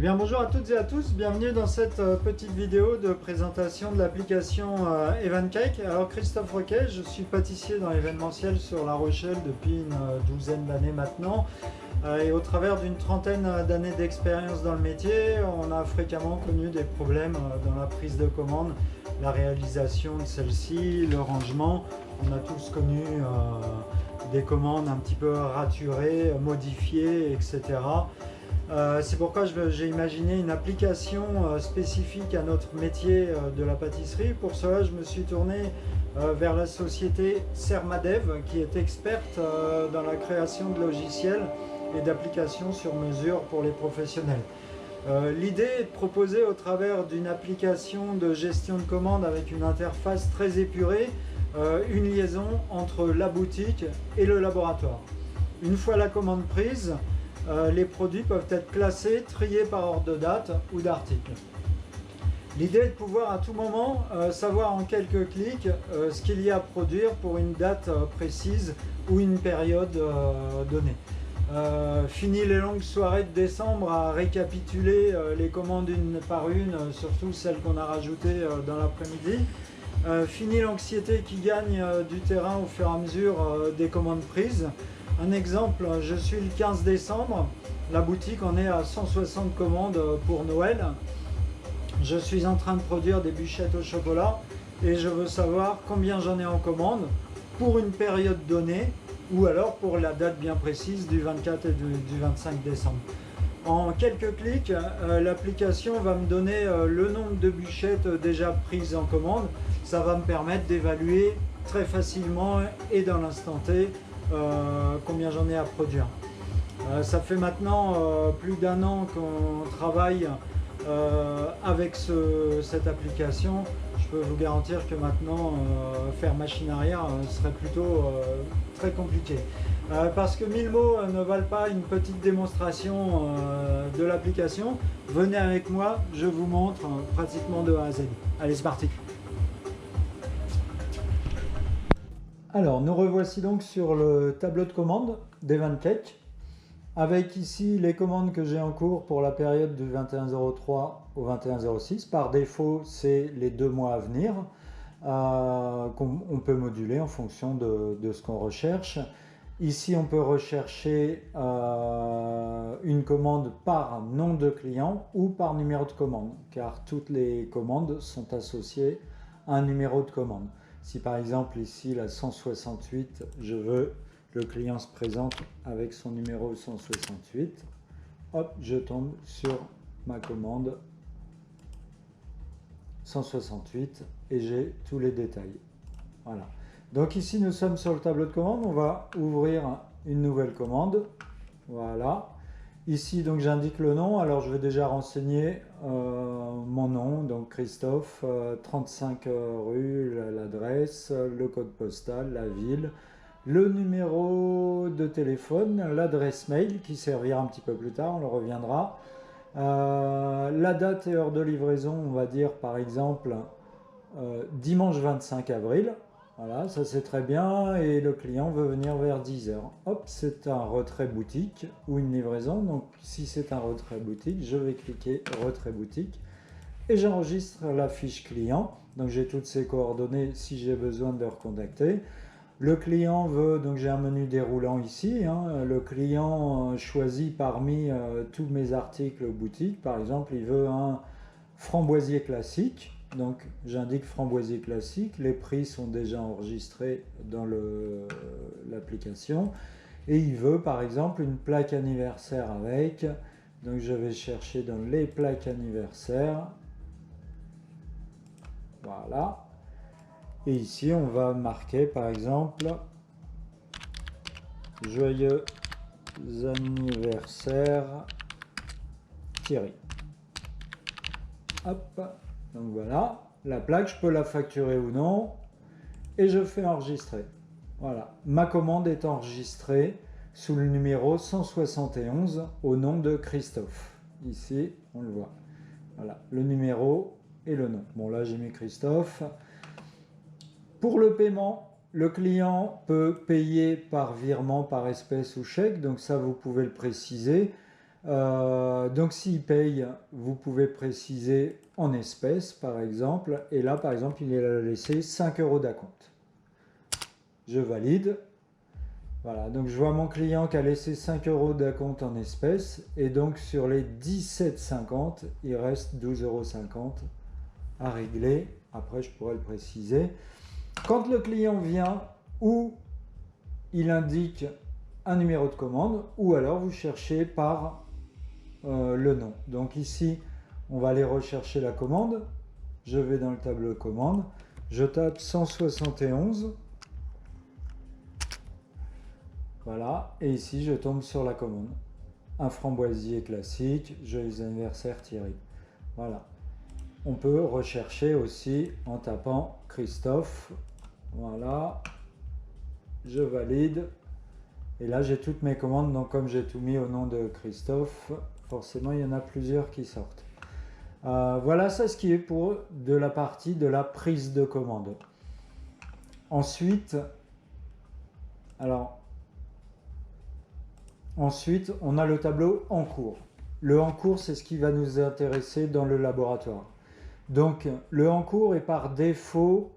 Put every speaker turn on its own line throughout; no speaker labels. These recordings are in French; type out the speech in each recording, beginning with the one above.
bien bonjour à toutes et à tous, bienvenue dans cette petite vidéo de présentation de l'application Evencake. Alors Christophe Roquet, je suis pâtissier dans l'événementiel sur La Rochelle depuis une douzaine d'années maintenant. Et au travers d'une trentaine d'années d'expérience dans le métier, on a fréquemment connu des problèmes dans la prise de commande, la réalisation de celle-ci, le rangement. On a tous connu des commandes un petit peu raturées, modifiées, etc. C'est pourquoi j'ai imaginé une application spécifique à notre métier de la pâtisserie. Pour cela, je me suis tourné vers la société Sermadev, qui est experte dans la création de logiciels et d'applications sur mesure pour les professionnels. L'idée est de proposer au travers d'une application de gestion de commande avec une interface très épurée, une liaison entre la boutique et le laboratoire. Une fois la commande prise, les produits peuvent être classés, triés par ordre de date ou d'article. L'idée est de pouvoir à tout moment savoir en quelques clics ce qu'il y a à produire pour une date précise ou une période donnée. Fini les longues soirées de décembre à récapituler les commandes une par une, surtout celles qu'on a rajoutées dans l'après-midi. Fini l'anxiété qui gagne du terrain au fur et à mesure des commandes prises. Un exemple, je suis le 15 décembre, la boutique en est à 160 commandes pour Noël. Je suis en train de produire des bûchettes au chocolat et je veux savoir combien j'en ai en commande pour une période donnée ou alors pour la date bien précise du 24 et du 25 décembre. En quelques clics, l'application va me donner le nombre de bûchettes déjà prises en commande. Ça va me permettre d'évaluer très facilement et dans l'instant T combien j'en ai à produire. Ça fait maintenant plus d'un an qu'on travaille avec cette application. Je peux vous garantir que maintenant faire machine arrière serait plutôt très compliqué. Parce que 1000 mots ne valent pas une petite démonstration de l'application. Venez avec moi, je vous montre pratiquement de A à Z. Allez, c'est parti. Alors, nous revoici donc sur le tableau de commande d'Evencake, avec ici les commandes que j'ai en cours pour la période du 21/03 au 21/06. Par défaut, c'est les 2 mois à venir, qu'on peut moduler en fonction de ce qu'on recherche. Ici, on peut rechercher une commande par nom de client ou par numéro de commande, car toutes les commandes sont associées à un numéro de commande. Si par exemple ici la 168, je veux le client se présente avec son numéro 168, hop, je tombe sur ma commande 168 et j'ai tous les détails. Voilà. Donc ici nous sommes sur le tableau de commande, on va ouvrir une nouvelle commande. Voilà. Ici donc j'indique le nom, alors je vais déjà renseigner mon nom, donc Christophe, 35 rue, l'adresse, le code postal, la ville, le numéro de téléphone, l'adresse mail qui servira un petit peu plus tard, on le reviendra. La date et heure de livraison, on va dire par exemple dimanche 25 avril. Voilà, ça c'est très bien et le client veut venir vers 10h. Hop, c'est un retrait boutique ou une livraison. Donc si c'est un retrait boutique, je vais cliquer retrait boutique et j'enregistre la fiche client. Donc j'ai toutes ses coordonnées si j'ai besoin de le recontacter. Le client veut, donc j'ai un menu déroulant ici, le client choisit parmi tous mes articles boutique. Par exemple, il veut un framboisier classique. Donc j'indique framboisier classique, les prix sont déjà enregistrés dans l'application et il veut par exemple une plaque anniversaire avec, donc je vais chercher dans les plaques anniversaires, voilà, et ici on va marquer par exemple joyeux anniversaire Thierry. Hop. Donc voilà, la plaque, je peux la facturer ou non, et je fais enregistrer. Voilà, ma commande est enregistrée sous le numéro 171 au nom de Christophe. Ici, on le voit. Voilà, le numéro et le nom. Bon, là, j'ai mis Christophe. Pour le paiement, le client peut payer par virement, par espèce ou chèque, donc ça, vous pouvez le préciser. Donc s'il paye, vous pouvez préciser en espèces par exemple. Et là par exemple, il a laissé 5 € d'acompte. Je valide. Voilà, donc je vois mon client qui a laissé 5 € d'acompte en espèces. Et donc sur les 17,50, il reste 12,50 € à régler. Après, je pourrais le préciser. Quand le client vient, ou il indique un numéro de commande, ou alors vous cherchez par le nom. Donc ici, on va aller rechercher la commande. Je vais dans le tableau commande. Je tape 171. Voilà. Et ici, je tombe sur la commande. Un framboisier classique, joyeux anniversaire Thierry. Voilà. On peut rechercher aussi en tapant Christophe. Voilà. Je valide. Et là, j'ai toutes mes commandes. Donc, comme j'ai tout mis au nom de Christophe, forcément, il y en a plusieurs qui sortent. Voilà, c'est ce qui est pour de la partie de la prise de commande. Ensuite, on a le tableau en cours. Le en cours, c'est ce qui va nous intéresser dans le laboratoire. Donc, le en cours est par défaut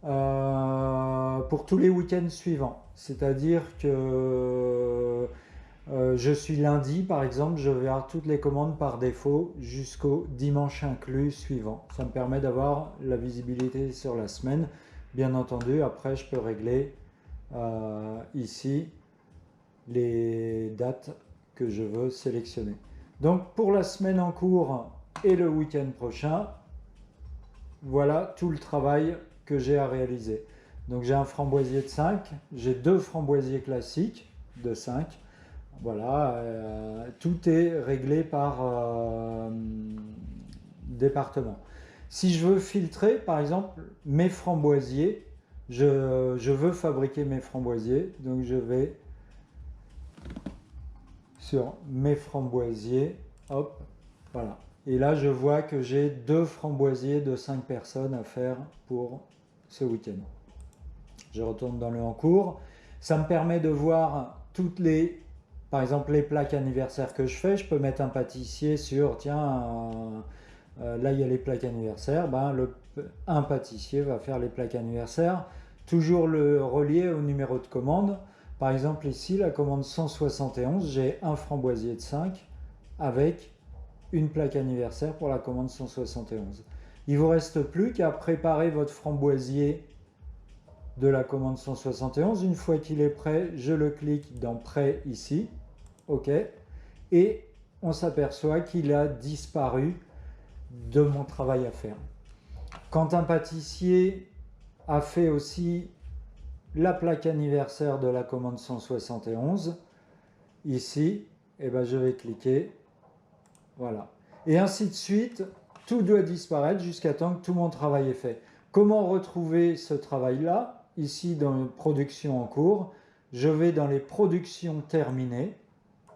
pour tous les week-ends suivants. C'est-à-dire que je suis lundi, par exemple, je vais avoir toutes les commandes par défaut jusqu'au dimanche inclus suivant. Ça me permet d'avoir la visibilité sur la semaine. Bien entendu, après, je peux régler ici les dates que je veux sélectionner. Donc, pour la semaine en cours et le week-end prochain, voilà tout le travail que j'ai à réaliser. Donc j'ai un framboisier de 5, j'ai 2 framboisiers classiques de 5. Voilà, tout est réglé par département. Si je veux filtrer, par exemple, mes framboisiers, je veux fabriquer mes framboisiers, donc je vais sur mes framboisiers, hop, voilà. Et là, je vois que j'ai 2 framboisiers de 5 personnes à faire pour ce week-end. Je retourne dans le en cours. Ça me permet de voir toutes les, par exemple, les plaques anniversaires que je fais. Je peux mettre un pâtissier sur, tiens, là, il y a les plaques anniversaires. Ben, un pâtissier va faire les plaques anniversaires. Toujours le relier au numéro de commande. Par exemple, ici, la commande 171, j'ai un framboisier de 5 avec une plaque anniversaire pour la commande 171. Il ne vous reste plus qu'à préparer votre framboisier de la commande 171. Une fois qu'il est prêt, je le clique dans Prêt ici. OK. Et on s'aperçoit qu'il a disparu de mon travail à faire. Quand un pâtissier a fait aussi la plaque anniversaire de la commande 171, ici, eh ben, je vais cliquer. Voilà. Et ainsi de suite, tout doit disparaître jusqu'à temps que tout mon travail est fait. Comment retrouver ce travail-là? Ici, dans les productions en cours, je vais dans les productions terminées.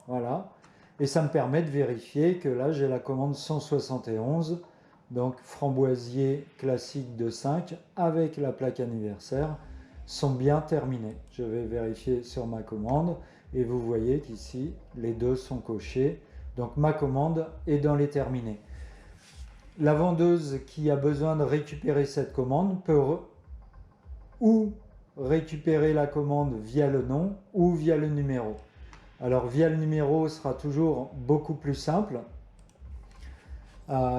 Voilà. Et ça me permet de vérifier que là, j'ai la commande 171. Donc, framboisier classique de 5 avec la plaque anniversaire sont bien terminés. Je vais vérifier sur ma commande. Et vous voyez qu'ici, les 2 sont cochés. Donc ma commande est dans les terminés. La vendeuse qui a besoin de récupérer cette commande peut ou récupérer la commande via le nom ou via le numéro. Alors via le numéro sera toujours beaucoup plus simple.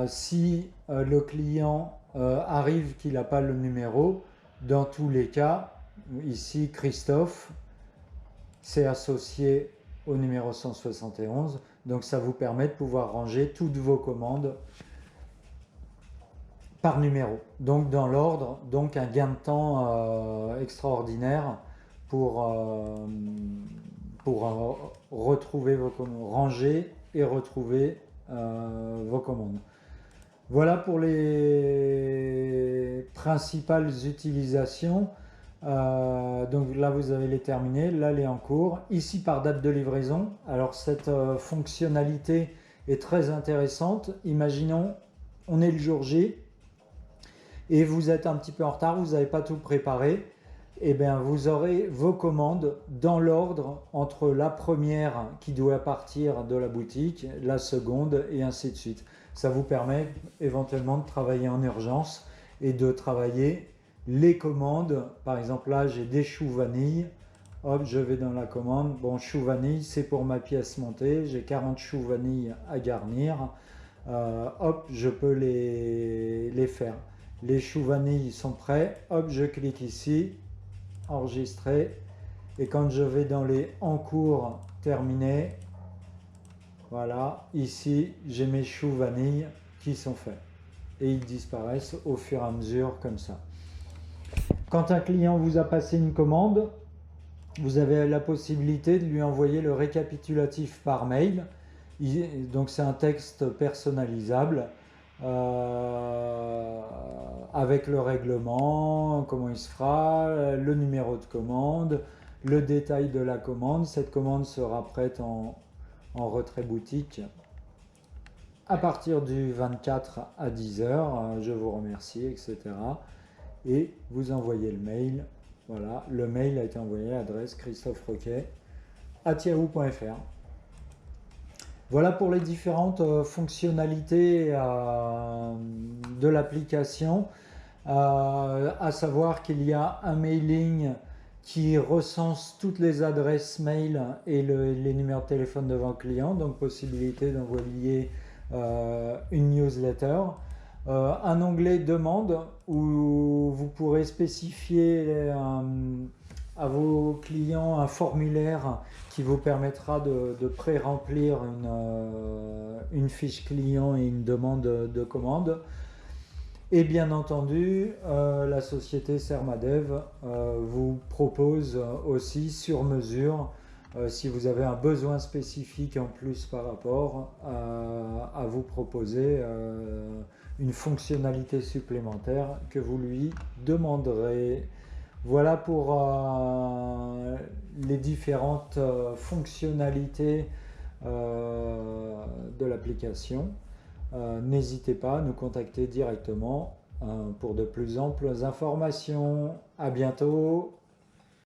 Si le client arrive qu'il n'a pas le numéro, dans tous les cas, ici Christophe, c'est associé au numéro 171. Donc ça vous permet de pouvoir ranger toutes vos commandes par numéro. Donc dans l'ordre, donc un gain de temps extraordinaire pour retrouver vos commandes, ranger et retrouver vos commandes. Voilà pour les principales utilisations. Donc là vous avez les terminés, là les en cours, ici par date de livraison. Alors cette fonctionnalité est très intéressante. Imaginons on est le jour J et vous êtes un petit peu en retard, vous n'avez pas tout préparé. eh bien, vous aurez vos commandes dans l'ordre entre la première qui doit partir de la boutique, la seconde et ainsi de suite. Ça vous permet éventuellement de travailler en urgence et de travailler les commandes. Par exemple, là, j'ai des choux vanille. Hop, je vais dans la commande. Bon, choux vanille, c'est pour ma pièce montée. J'ai 40 choux vanille à garnir. Hop, je peux les faire. Les choux vanille sont prêts. Hop, je clique ici, enregistrer. Et quand je vais dans les en cours terminés, voilà, ici, j'ai mes choux vanille qui sont faits. Et ils disparaissent au fur et à mesure comme ça. Quand un client vous a passé une commande, vous avez la possibilité de lui envoyer le récapitulatif par mail. Donc c'est un texte personnalisable avec le règlement, comment il se fera, le numéro de commande, le détail de la commande. Cette commande sera prête en retrait boutique à partir du 24 à 10h. Je vous remercie, etc. Et vous envoyez le mail. Voilà, le mail a été envoyé à l'adresse christopheroquet@yahoo.fr. Voilà pour les différentes fonctionnalités de l'application. À savoir qu'il y a un mailing qui recense toutes les adresses mail et les numéros de téléphone devant le client, donc possibilité d'envoyer une newsletter. Un onglet demande où vous pourrez spécifier à vos clients un formulaire qui vous permettra de pré-remplir une fiche client et une demande de commande. Et bien entendu, la société Sermadev vous propose aussi sur mesure, si vous avez un besoin spécifique en plus par rapport, à vous proposer une fonctionnalité supplémentaire que vous lui demanderez. Voilà pour les différentes fonctionnalités de l'application. N'hésitez pas à nous contacter directement pour de plus amples informations. À bientôt.